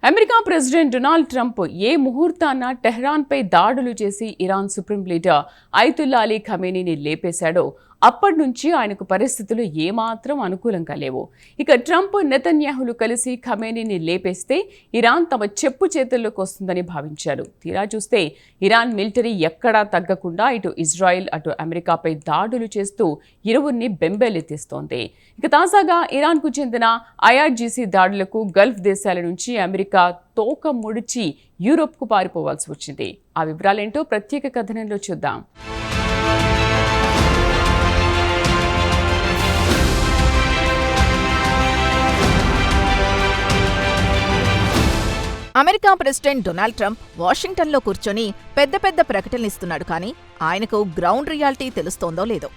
America president Donald Trump ఏ ముహూర్తాన టెహ్రాన్పై దాడులు చేసి Iran supreme leader Ayatollah Ali ఖమేనీని లేపేశాడో అప్పటి నుంచి ఆయనకు పరిస్థితులు ఏమాత్రం అనుకూలంగా లేవు. ఇక ట్రంప్ నెతన్యాహులు కలిసి ఖమేనీని లేపేస్తే ఇరాన్ తమ చెప్పు చేతుల్లోకి వస్తుందని భావించారు. తీరా చూస్తే ఇరాన్ మిలిటరీ ఎక్కడా తగ్గకుండా ఇటు ఇజ్రాయిల్ అటు అమెరికాపై దాడులు చేస్తూ ఇరువురిని బెంబేలెత్తిస్తోంది. ఇక తాజాగా ఇరాన్కు చెందిన ఐఆర్జీసీ దాడులకు గల్ఫ్ దేశాల నుంచి అమెరికా తోక ముడిచి యూరోప్కు పారిపోవాల్సి వచ్చింది. ఆ వివరాలేంటో ప్రత్యేక కథనంలో చూద్దాం. అమెరికా ప్రెసిడెంట్ డొనాల్డ్ ట్రంప్ వాషింగ్టన్లో కూర్చొని పెద్ద పెద్ద ప్రకటనలిస్తున్నాడు, కానీ ఆయనకు గ్రౌండ్ రియాలిటీ తెలుస్తోందో లేదో.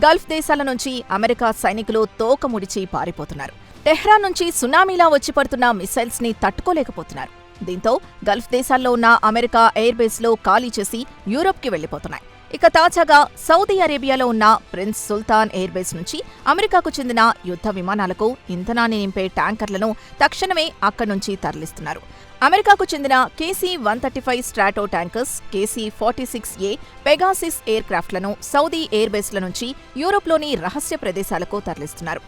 గల్ఫ్ దేశాల నుంచి అమెరికా సైనికులు తోక ముడిచి పారిపోతున్నారు. టెహ్రాన్ నుంచి సునామీలా వచ్చి పడుతున్న మిసైల్స్ ని తట్టుకోలేకపోతున్నారు. దీంతో గల్ఫ్ దేశాల్లో ఉన్న అమెరికా ఎయిర్ బేస్లో ఖాళీ చేసి యూరోప్కి వెళ్లిపోతున్నాయి. ఇక తాజాగా సౌదీ అరేబియాలో ఉన్న ప్రిన్స్ సుల్తాన్ ఎయిర్ బేస్ నుంచి అమెరికాకు చెందిన యుద్ధ విమానాలకు ఇంధనాన్ని నింపే ట్యాంకర్లను తక్షణమే అక్కడి నుంచి తరలిస్తున్నారు. అమెరికాకు చెందిన KC-135 Stratotankers, KC-46A Pegasus ఎయిర్ క్రాఫ్ట్లను సౌదీ ఎయిర్ బేస్ల నుంచి యూరోప్లోని రహస్య ప్రదేశాలకు తరలిస్తున్నారు.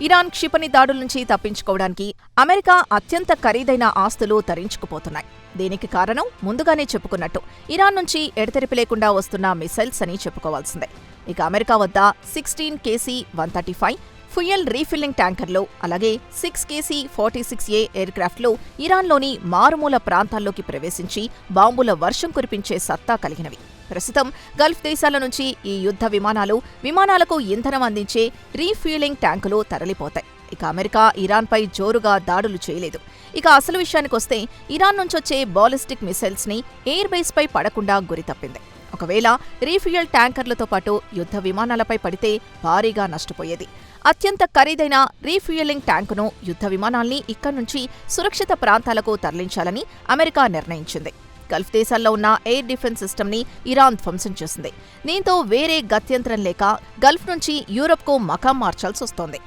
ఇరాన్ క్షిపణి దాడుల నుంచి తప్పించుకోవడానికి అమెరికా అత్యంత ఖరీదైన ఆస్తులు తరించుకుపోతున్నాయి. దీనికి కారణం ముందుగానే చెప్పుకున్నట్టు ఇరాన్ నుంచి ఎడతెరిపి లేకుండా వస్తున్న మిసైల్స్ అని చెప్పుకోవాల్సిందే. ఇక అమెరికా వద్ద 16 KC-135 ఫ్యూయల్ రీఫిల్లింగ్ ట్యాంకర్లు, అలాగే 6 KC-46A ఎయిర్ క్రాఫ్ట్లు ఇరాన్లోని మారుమూల ప్రాంతాల్లోకి ప్రవేశించి బాంబుల వర్షం కురిపించే సత్తా కలిగినవి. ప్రస్తుతం గల్ఫ్ దేశాల నుంచి ఈ యుద్ధ విమానాలకు ఇంధనం అందించే రీఫ్యూయలింగ్ ట్యాంకులు తరలిపోతాయి. ఇక అమెరికా ఇరాన్పై జోరుగా దాడులు చేయలేదు. ఇక అసలు విషయానికొస్తే ఇరాన్ నుంచొచ్చే బాలిస్టిక్ మిసైల్స్ ని ఎయిర్ బేస్ పై పడకుండా గురితప్పింది. ఒకవేళ రీఫ్యూయల్ ట్యాంకర్లతో పాటు యుద్ధ విమానాలపై పడితే భారీగా నష్టపోయేది. అత్యంత ఖరీదైన రీఫ్యూయలింగ్ ట్యాంకును, యుద్ధ విమానాల్ని ఇక్కడి నుంచి సురక్షిత ప్రాంతాలకు తరలించాలని అమెరికా నిర్ణయించింది. గల్ఫ్ దేశాల్లో ఉన్న ఎయిర్ డిఫెన్స్ సిస్టమ్ని ఇరాన్ ధ్వంసం చేసింది. దీంతో వేరే గత్యంతరం లేక గల్ఫ్ నుంచి యూరప్కు మకాం మార్చాల్సి వస్తోంది.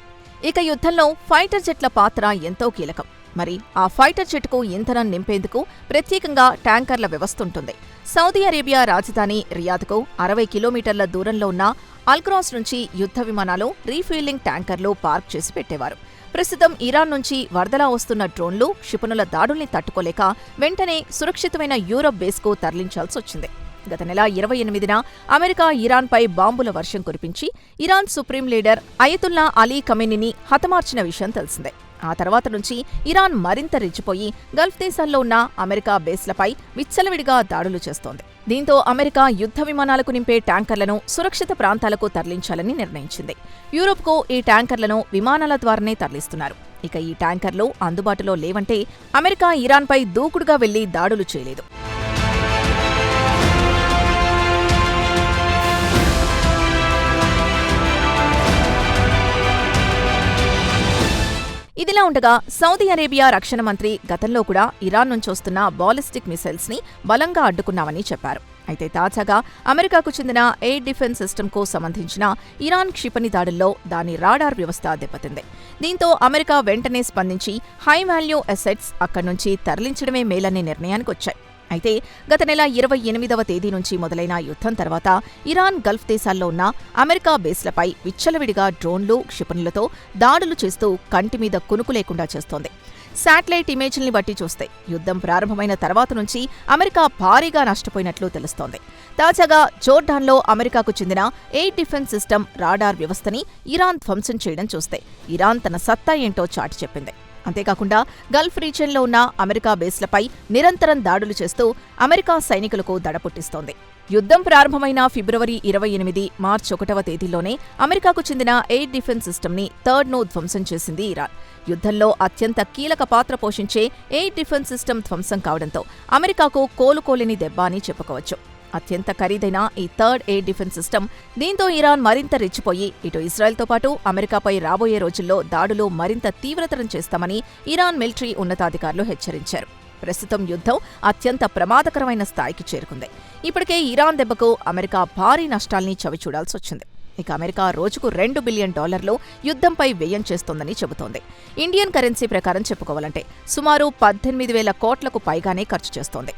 ఇక యుద్ధంలో ఫైటర్ జెట్ల పాత్ర ఎంతో కీలకం. మరి ఆ ఫైటర్ జెట్కు ఇంధనం నింపేందుకు ప్రత్యేకంగా ట్యాంకర్ల వ్యవస్థ ఉంటుంది. సౌదీ అరేబియా రాజధాని రియాద్కు 60 కిలోమీటర్ల దూరంలో ఉన్న అల్క్రాస్ నుంచి యుద్ధ విమానాలు రీఫ్యూయలింగ్ ట్యాంకర్లు పార్క్ చేసి పెట్టేవారు. ప్రస్తుతం ఇరాన్ నుంచి వరదలా వస్తున్న డ్రోన్లు, క్షిపణుల దాడుల్ని తట్టుకోలేక వెంటనే సురక్షితమైన యూరప్ బేస్కు తరలించాల్సి వచ్చింది. గత నెల 28న అమెరికా ఇరాన్పై బాంబుల వర్షం కురిపించి Iran supreme leader Ayatollah Ali ఖమేనీని హతమార్చిన విషయం తెలిసిందే. ఆ తర్వాత నుంచి ఇరాన్ మరింత రెచ్చిపోయి గల్ఫ్ దేశాల్లో ఉన్న అమెరికా బేస్లపై విచ్చలవిడిగా దాడులు చేస్తోంది. దీంతో అమెరికా యుద్ధ విమానాలకు నింపే ట్యాంకర్లను సురక్షిత ప్రాంతాలకు తరలించాలని నిర్ణయించింది. యూరోప్కు ఈ ట్యాంకర్లను విమానాల ద్వారానే తరలిస్తున్నారు. ఇక ఈ ట్యాంకర్లు అందుబాటులో లేవంటే అమెరికా ఇరాన్పై దూకుడుగా వెళ్లి దాడులు చేయలేదు. ఇదిలా ఉండగా సౌదీ అరేబియా రక్షణ మంత్రి గతంలో కూడా ఇరాన్ నుంచి వస్తున్న బాలిస్టిక్ మిసైల్స్ ని బలంగా అడ్డుకున్నామని చెప్పారు. అయితే తాజాగా అమెరికాకు చెందిన ఎయిర్ డిఫెన్స్ సిస్టమ్కు సంబంధించిన ఇరాన్ క్షిపణి దాడుల్లో దాని రాడార్ వ్యవస్థ దెబ్బతింది. దీంతో అమెరికా వెంటనే స్పందించి హై వాల్యూ అసెట్స్ అక్కడి నుంచి తరలించడమే మేలనే నిర్ణయానికొచ్చాయి. అయితే గత నెల 28వ తేదీ నుంచి మొదలైన యుద్ధం తర్వాత ఇరాన్ గల్ఫ్ దేశాల్లో ఉన్న అమెరికా బేస్లపై విచ్చలవిడిగా డ్రోన్లు, క్షిపణులతో దాడులు చేస్తూ కంటిమీద కునుకు లేకుండా చేస్తోంది. శాటిలైట్ ఇమేజ్ల్ని బట్టి చూస్తే యుద్ధం ప్రారంభమైన తర్వాత నుంచి అమెరికా భారీగా నష్టపోయినట్లు తెలుస్తోంది. తాజాగా జోర్డాన్లో అమెరికాకు చెందిన ఎయిర్ డిఫెన్స్ సిస్టమ్ రాడార్ వ్యవస్థని ఇరాన్ ధ్వంసం చేయడం చూస్తే ఇరాన్ తన సత్తా ఏంటో చాటి చెప్పింది. అంతేకాకుండా గల్ఫ్ రీజియన్లో ఉన్న అమెరికా బేస్లపై నిరంతరం దాడులు చేస్తూ అమెరికా సైనికులకు దడపుట్టిస్తోంది. యుద్ధం ప్రారంభమైన ఫిబ్రవరి 28, మార్చి 1వ తేదీల్లోనే అమెరికాకు చెందిన ఎయిర్ డిఫెన్స్ సిస్టమ్ని థర్డ్ను ధ్వంసం చేసింది ఇరాన్. యుద్ధంలో అత్యంత కీలక పాత్ర పోషించే ఎయిర్ డిఫెన్స్ సిస్టమ్ ధ్వంసం కావడంతో అమెరికాకు కోలుకోలేని దెబ్బ అని చెప్పుకోవచ్చు. అత్యంత ఖరీదైన ఈ థర్డ్ ఎయిర్ డిఫెన్స్ సిస్టమ్ దీంతో ఇరాన్ మరింత రెచ్చిపోయి ఇటు ఇజ్రాయెల్తో పాటు అమెరికాపై రాబోయే రోజుల్లో దాడులు మరింత తీవ్రతరం చేస్తామని ఇరాన్ మిలిటరీ ఉన్నతాధికారులు హెచ్చరించారు. ప్రస్తుతం యుద్ధం అత్యంత ప్రమాదకరమైన స్థాయికి చేరుకుంది. ఇప్పటికే ఇరాన్ దెబ్బకు అమెరికా భారీ నష్టాల్ని చవిచూడాల్సొచ్చింది. ఇక అమెరికా రోజుకు $2 బిలియన్ యుద్ధంపై వ్యయం చేస్తోందని చెబుతోంది. ఇండియన్ కరెన్సీ ప్రకారం చెప్పుకోవాలంటే సుమారు 18,000 కోట్లకు పైగానే ఖర్చు చేస్తోంది.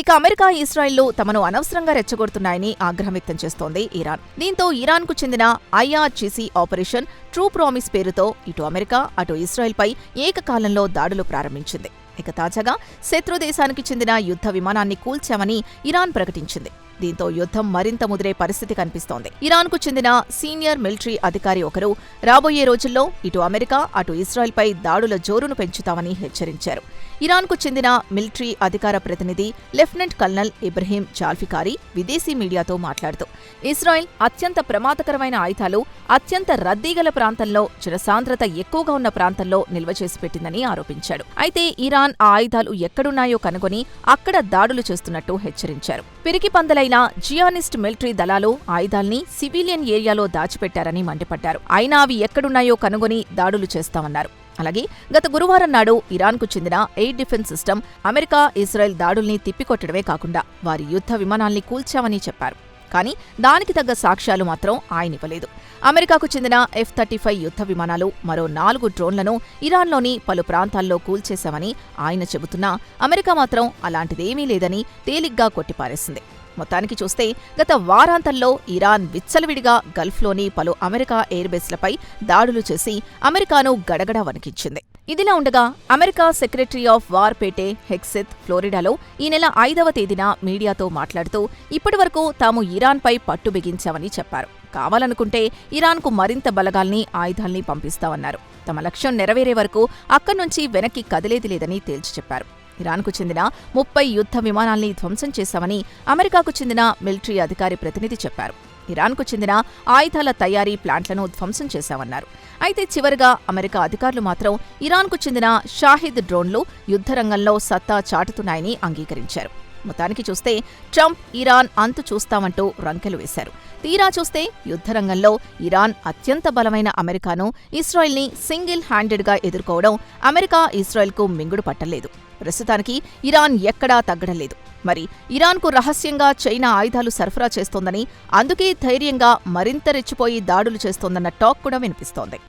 ఇక అమెరికా, ఇజ్రాయెల్లు తమను అనవసరంగా రెచ్చగొడుతున్నాయని ఆగ్రహం వ్యక్తం చేస్తోంది ఇరాన్. దీంతో ఇరాన్కు చెందిన IRGC ఆపరేషన్ ట్రూ ప్రామిస్ పేరుతో ఇటు అమెరికా, అటు ఇజ్రాయెల్పై ఏకకాలంలో దాడులు ప్రారంభించింది. ఇక తాజాగా శత్రు దేశానికి చెందిన యుద్ధ విమానాన్ని కూల్చామని ఇరాన్ ప్రకటించింది. దీంతో యుద్ధం మరింత ముదిరే పరిస్థితి కనిపిస్తోంది. ఇరాన్కు చెందిన సీనియర్ మిలిటరీ అధికారి ఒకరు రాబోయే రోజుల్లో ఇటు అమెరికా, అటు ఇజ్రాయెల్పై దాడుల జోరును పెంచుతామని హెచ్చరించారు. ఇరాన్కు చెందిన మిలిటరీ అధికార ప్రతినిధి లెఫ్టినెంట్ కల్నల్ ఇబ్రహీం జాల్ఫికారీ విదేశీ మీడియాతో మాట్లాడుతూ ఇజ్రాయెల్ అత్యంత ప్రమాదకరమైన ఆయుధాలు అత్యంత రద్దీగల ప్రాంతంలో, జనసాంద్రత ఎక్కువగా ఉన్న ప్రాంతంలో నిల్వ చేసి పెట్టిందని ఆరోపించాడు. అయితే ఇరాన్ ఆ ఆయుధాలు ఎక్కడున్నాయో కనుగొని అక్కడ దాడులు చేస్తున్నట్టు హెచ్చరించారు. పిరికి పందలైన జియానిస్ట్ మిలిటరీ దళాలు ఆయుధాల్ని సివిలియన్ ఏరియాలో దాచిపెట్టారని మండిపడ్డారు. అయినా అవి ఎక్కడున్నాయో కనుగొని దాడులు చేస్తామన్నారు. అలాగే గత గురువారం నాడు ఇరాన్కు చెందిన air defence system America, Israel దాడుల్ని తిప్పికొట్టడమే కాకుండా వారి యుద్ధ విమానాల్ని కూల్చామని చెప్పారు. కానీ దానికి తగ్గ సాక్ష్యాలు మాత్రం ఆయనివ్వలేదు. అమెరికాకు చెందిన F-35 యుద్ధ విమానాలు, మరో 4 డ్రోన్లను ఇరాన్లోని పలు ప్రాంతాల్లో కూల్చేశామని ఆయన చెబుతున్నా అమెరికా మాత్రం అలాంటిదేమీ లేదని తేలిగ్గా కొట్టిపారేసింది. మొత్తానికి చూస్తే గత వారాంతంలో ఇరాన్ విచ్చలవిడిగా గల్ఫ్లోని పలు అమెరికా ఎయిర్బేస్లపై దాడులు చేసి అమెరికాను గడగడా వణికించింది. ఇదిలా ఉండగా America secretary of war Pete Hegseth ఫ్లోరిడాలో ఈ నెల 5వ తేదీన మీడియాతో మాట్లాడుతూ ఇప్పటివరకు తాము ఇరాన్పై పట్టు బిగించామని చెప్పారు. కావాలనుకుంటే ఇరాన్కు మరింత బలగాల్ని, ఆయుధాల్ని పంపిస్తామన్నారు. తమ లక్ష్యం నెరవేరే వరకు అక్కడ్నుంచి వెనక్కి కదిలేది లేదని తేల్చి చెప్పారు. ఇరాన్కు చెందిన 30 యుద్ధ విమానాల్ని ధ్వంసం చేశామని అమెరికాకు చెందిన మిలిటరీ అధికారి ప్రతినిధి చెప్పారు. ఇరాన్కు చెందిన ఆయుధాల తయారీ ప్లాంట్లను ధ్వంసం చేశామన్నారు. అయితే చివరగా అమెరికా అధికారులు మాత్రం ఇరాన్కు చెందిన షాహిద్ డ్రోన్లు యుద్ధరంగంలో సత్తా చాటుతున్నాయని అంగీకరించారు. మొత్తానికి చూస్తే ట్రంప్ ఇరాన్ అంతు చూస్తామంటూ రంకెలు వేశారు. తీరా చూస్తే యుద్ధరంగంలో ఇరాన్ అత్యంత బలమైన అమెరికాను, ఇజ్రాయెల్ని సింగిల్ హ్యాండెడ్గా ఎదుర్కోవడం అమెరికా, ఇజ్రాయెల్కు మింగుడు పట్టలేదు. ప్రస్తుతానికి ఇరాన్ ఎక్కడా తగ్గడం లేదు. మరి ఇరాన్కు రహస్యంగా చైనా ఆయుధాలు సరఫరా చేస్తోందని, అందుకే ధైర్యంగా మరింత రెచ్చిపోయి దాడులు చేస్తోందన్న టాక్ కూడా వినిపిస్తోంది.